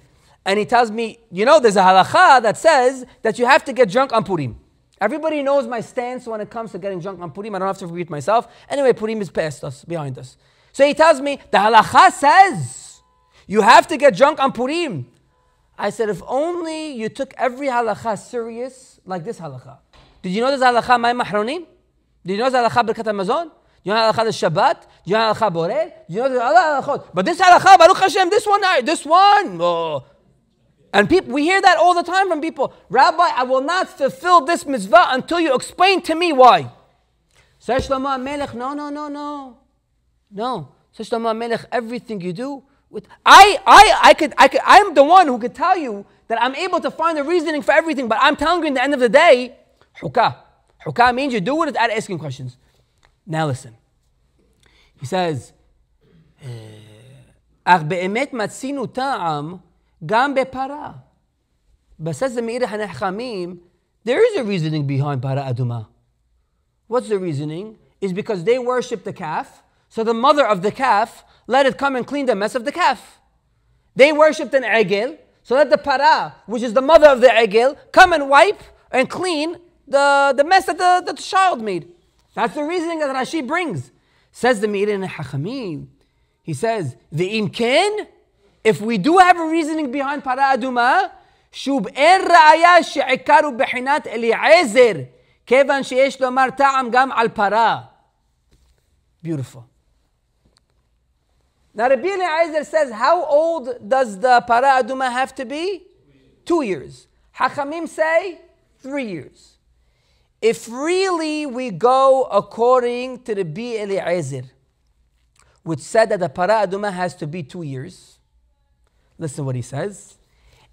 and he tells me, there's a halacha that says that you have to get drunk on Purim. Everybody knows my stance when it comes to getting drunk on Purim. I don't have to repeat myself. Anyway, Purim is past us, behind us. So he tells me, the halacha says you have to get drunk on Purim. I said, if only you took every halacha serious like this halacha. Did you know this halacha Mayim Ahronim? Did you know this halacha Birkat HaMazon? You know halakha Shabbat? You know halakha Boreh? You know other halachot? But this halakha, Baruch Hashem, this one. Oh. And we hear that all the time from people. Rabbi, I will not fulfill this mitzvah until you explain to me why. Says Shlomo HaMelech, no. Says Shlomo HaMelech, everything you do with I'm the one who could tell you that I'm able to find the reasoning for everything, but I'm telling you in the end of the day, hukah. Hukah means you do it without asking questions. Now listen. He says, אך באמת מצינו טעם גם בפרה. But says the Me'ira Ene Hachamim, there is a reasoning behind Parah Aduma. What's the reasoning? Is because they worship the calf, so the mother of the calf let it come and clean the mess of the calf. They worshipped an egel, so let the parah, which is the mother of the egel, come and wipe and clean the mess that the child made. That's the reasoning that Rashi brings. Says the Me'ira Ene Hachamim. He says, V'im ken, if we do have a reasoning behind Parah Aduma, shub en ra'aya she'ikaru b'chinat Eliezer, kevan sheyesh lomar ta'am gam al parah. Beautiful. Now Rabbi Eliezer says, how old does the Parah Aduma have to be? 2 years. Hachamim say 3 years. If really we go according to the Rabbi Eliezer, which said that the Parah Aduma has to be 2 years, Listen what he says.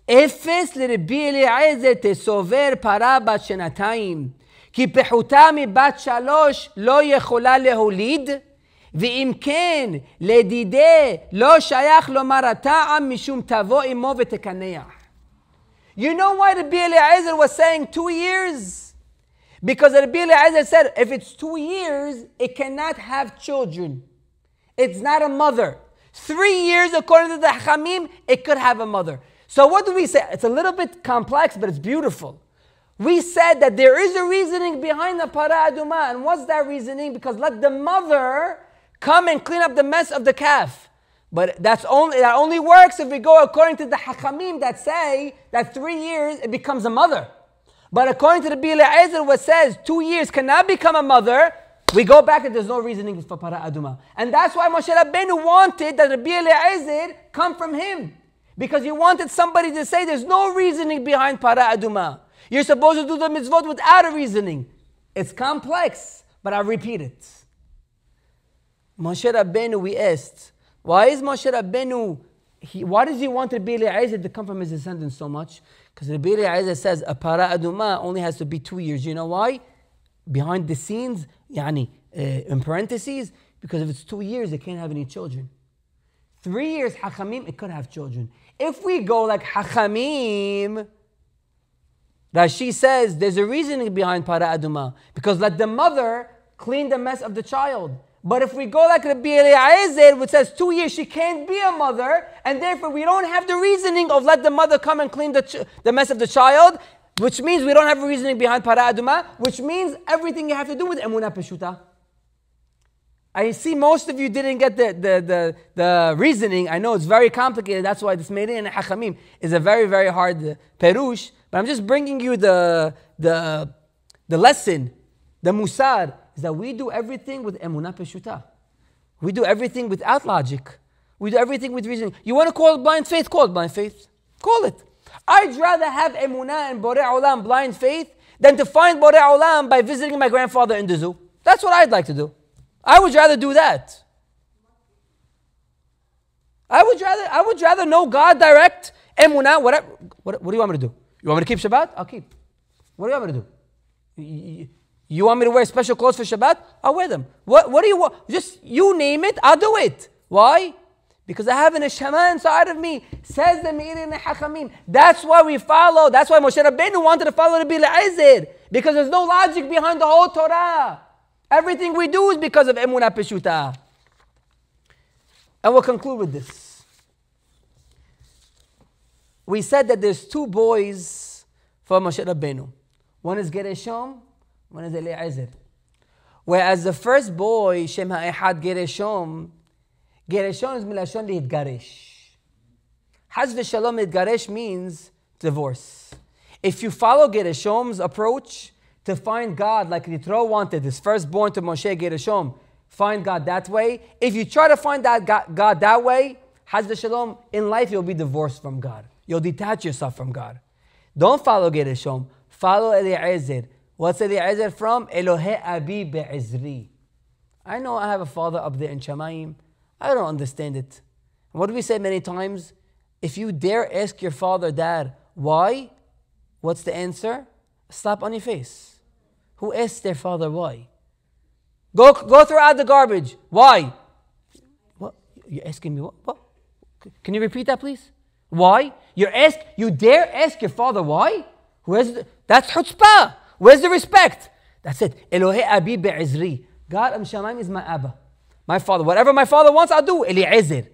אפס לרבי אליעזר תסובר פרה בת שנתיים, כי פחותה מבת 3 לא יכולה להוליד, ואם כן, לדידי לא שייך לומר הטעם משום תבוא עמו ותקנח. You know why Rabbi Eliezer was saying 2 years? Because Rabbi Eliezer said, if it's 2 years, it cannot have children. It's not a mother. 3 years, according to the Hachamim, it could have a mother. So what do we say? It's a little bit complex, but it's beautiful. We said that there is a reasoning behind the Parah Aduma. And what's that reasoning? Because let the mother come and clean up the mess of the calf. But that only works if we go according to the Hachamim that say that 3 years it becomes a mother. But according to the Rabbi Eliezer, what says 2 years cannot become a mother, we go back and there's no reasoning for Parah Aduma. And that's why Moshe Rabbeinu wanted that Rabbi Eliezer come from him. Because he wanted somebody to say there's no reasoning behind Parah Aduma. You're supposed to do the mitzvot without a reasoning. It's complex, but I'll repeat it. Moshe Rabbeinu, we asked, why is Moshe Rabbeinu, why does he want Rabbi Eliezer to come from his descendants so much? Because Rabbi Eliezer says a Parah Aduma only has to be 2 years. You know why? Behind the scenes, in parentheses, because if it's 2 years, it can't have any children. 3 years, Hachamim, it could have children. If we go like Hachamim, Rashi says there's a reasoning behind Parah Aduma, because let the mother clean the mess of the child. But if we go like Rabbi Eliezer, which says 2 years, she can't be a mother, and therefore we don't have the reasoning of let the mother come and clean the mess of the child, which means we don't have a reasoning behind Parah Aduma, which means everything you have to do with Emunah Peshuta. I see most of you didn't get the reasoning. I know it's very complicated. That's why this made it in Hachamim is a very, very hard perush. But I'm just bringing you the lesson, the musar, is that we do everything with emunah peshuta. We do everything without logic. We do everything with reasoning. You want to call it blind faith? Call it blind faith. Call it. I'd rather have emunah and Borei Olam, blind faith, than to find Borei Olam by visiting my grandfather in the zoo. That's what I'd like to do. I would rather do that. I would rather know God direct, emunah, whatever. What do you want me to do? You want me to keep Shabbat? I'll keep. What do you want me to do? You want me to wear special clothes for Shabbat? I'll wear them. What do you want? Just you name it, I'll do it. Why? Because I have an neshama inside of me. Says the Meir and the Hachamim. That's why we follow. That's why Moshe Rabbeinu wanted to follow Rabbi Eliezer. Because there's no logic behind the whole Torah. Everything we do is because of Emunah Peshuta. And we'll conclude with this. We said that there's 2 boys for Moshe Rabbeinu. One is Gereshom, one is Eliezer. Whereas the first boy, Shem Ha'echad Gereshom is milashon li'itgaresh. Haz v'shalom li'itgaresh means divorce. If you follow Gereshom's approach to find God like Yitro wanted, his firstborn to Moshe Gereshom, find God that way. If you try to find that God that way, Haz v'shalom, in life you'll be divorced from God. You'll detach yourself from God. Don't follow Gereshom. Follow Eliezer. What's Eliezer from? Elohei Abi Be'ezri. I know I have a father up there in Shamayim. I don't understand it. What do we say many times? If you dare ask your father, Dad, why? What's the answer? A slap on your face. Who asks their father why? Go throw out the garbage. Why? What? You're asking me what? Can you repeat that, please? Why? You dare ask your father why? That's chutzpah. Where's the respect? That's it. Elohei Abi Be'ezri. God of Shamayim is my Abba. My father. Whatever my father wants, I'll do. Eliezer.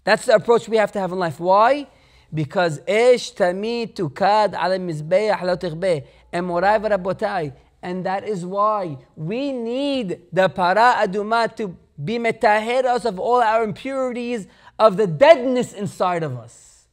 That's the approach we have to have in life. Why? Because Esh Tamid Tukad Ala Mizbeach Lo Tichbeh. Emorai v'Rabotai. And that is why we need the Parah Aduma to be metaher us of all our impurities, of the deadness inside of us.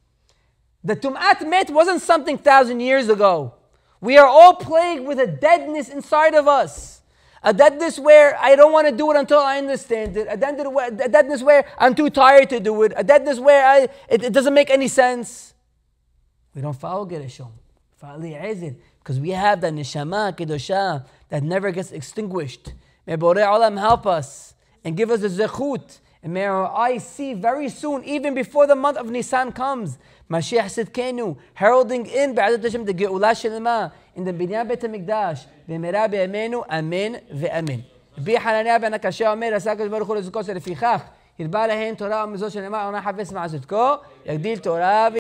The Tum'at Met wasn't something 1,000 years ago. We are all plagued with a deadness inside of us. A deadness where I don't want to do it until I understand it. A deadness where I'm too tired to do it. A deadness where it doesn't make any sense. We don't follow Gereshom. Follow Eliezer. Because we have that neshama, kedosha, that never gets extinguished. May Borei Olam help us and give us the zechut And may our eyes see very soon, even before the month of Nisan comes, Mashiach Sidkenu, heralding in Be'ezat Hashem the Geula Shelema, in the Binyan Beit HaMikdash, V'mera Be'emenu, Amen Ve'amen. Bi Hananiah ben Akashia Omer, Asakash Baruch Hu Lezukos Lefichach, Hirba Lehen Torah Mizot Shelema, Ona Hafiz Ma'azutko, Yagdil Torah